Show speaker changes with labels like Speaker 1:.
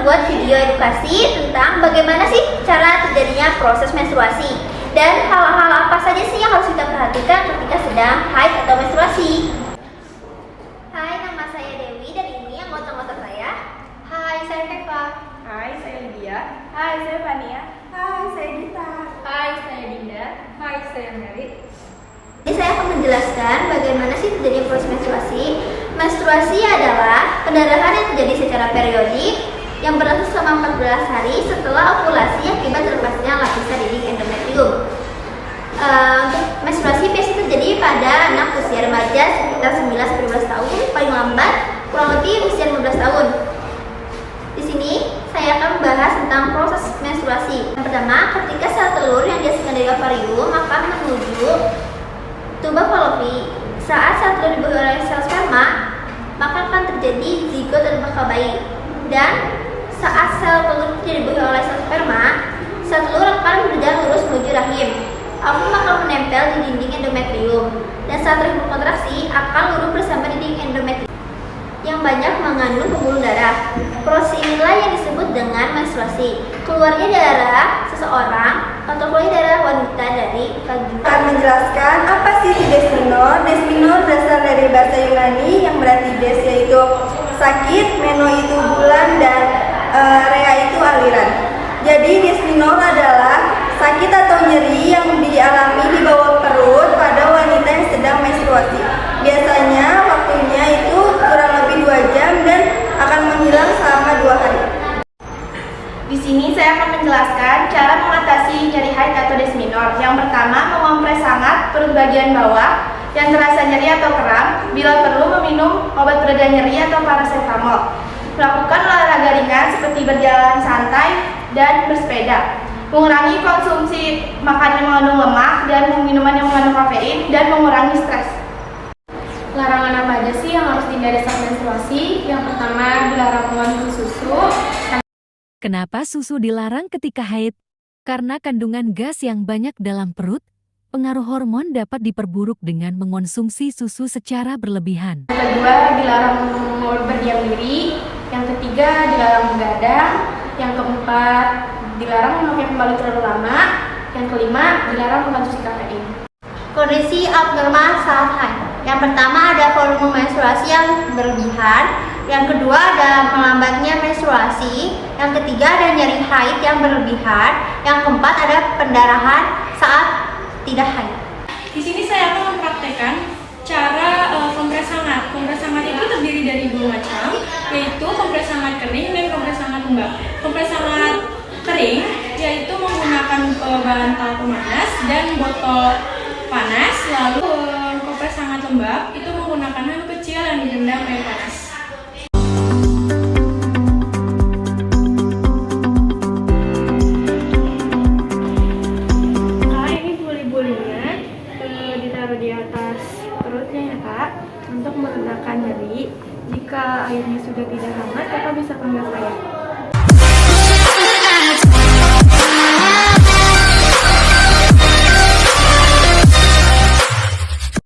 Speaker 1: membuat video edukasi tentang bagaimana sih cara terjadinya proses menstruasi dan hal-hal apa saja sih yang harus kita perhatikan ketika sedang haid atau menstruasi. Hai, nama saya Dewi dan ini anggota-anggota saya.
Speaker 2: Hai, saya Keva.
Speaker 3: Hai, saya Lydia.
Speaker 2: Hai, saya Fania.
Speaker 3: Hai, saya Gita.
Speaker 2: Hai, saya Dinda.
Speaker 3: Hai, saya Mary.
Speaker 1: Jadi saya akan menjelaskan bagaimana sih terjadi proses menstruasi. Menstruasi adalah pendarahan yang terjadi secara periodik yang berlangsung selama 14 hari setelah ovulasi akibat terlepasnya lapisan dinding endometrium. Untuk menstruasi biasanya terjadi pada anak usia remaja sekitar 9-12 tahun, paling lambat kurang lebih usia 15 tahun. Di sini saya akan membahas tentang proses menstruasi. Yang pertama, ketika sel telur yang dihasilkan dari ovarium akan menuju tuba fallopi. Saat sel telur dibuahi oleh sel sperma, maka akan terjadi zigot dan bakal bayi. Dan saat sel telur tidak dibuahi oleh sel sperma, sel telur akan berjalan lurus menuju rahim. Ovum akan menempel di dinding endometrium, dan saat rahim berkontraksi akan luruh bersama dinding endometrium yang banyak mengandung pembuluh darah. Proses inilah yang disebut dengan menstruasi. Keluarnya darah seseorang atau keluarnya darah wanita dari vagina.
Speaker 3: Akan menjelaskan apa sih desminor. Desminor berasal dari bahasa Yunani yang berarti des yaitu sakit, meno itu bulan, dan rea itu aliran. Jadi desminor adalah sakit atau nyeri yang dialami di bawah perut pada wanita yang sedang menstruasi. Biasanya waktunya itu kurang lebih 2 jam dan akan menghilang selama 2 hari.
Speaker 2: Di sini saya akan menjelaskan cara mengatasi nyeri haid atau desminor. Yang pertama, mengompres hangat perut bagian bawah yang terasa nyeri atau kram. Bila perlu, meminum obat pereda nyeri atau paracetamol. Melakukan olahraga ringan seperti berjalan santai dan bersepeda. Mengurangi konsumsi makanan yang mengandung lemak dan minuman yang mengandung kafein, dan mengurangi stres.
Speaker 4: Larangan apa aja sih yang harus dihindari saat menstruasi? Yang pertama, dilarang mengonsumsi susu.
Speaker 5: Kenapa susu dilarang ketika haid? Karena kandungan gas yang banyak dalam perut, pengaruh hormon dapat diperburuk dengan mengonsumsi susu secara berlebihan.
Speaker 4: Yang kedua, dilarang berdiam diri. Yang ketiga, dilarang begadang. Yang keempat, dilarang memakai pembalut terlalu lama. Yang kelima, dilarang mengkonsumsi kafein.
Speaker 1: Kondisi abnormal saat haid. Yang pertama ada volume menstruasi yang berlebihan. Yang kedua ada melambatnya menstruasi. Yang ketiga ada nyeri haid yang berlebihan. Yang keempat ada pendarahan saat tidak haid.
Speaker 6: Di sini saya akan mempraktekkan cara kompres hangat. Kompres hangat itu terdiri dari 2 macam, yaitu kompres hangat kering dan kompres hangat lembab. Kompres hangat kering yaitu menggunakan bantal pemanas dan botol panas, lalu kompres hangat lembab itu menggunakan handuk kecil yang direndam air panas.
Speaker 4: Ini buli-bulinya ditaruh di atas perutnya ya Kak, untuk meredakan nyeri. Jika airnya sudah tidak hangat, Kakak bisa panggil saya.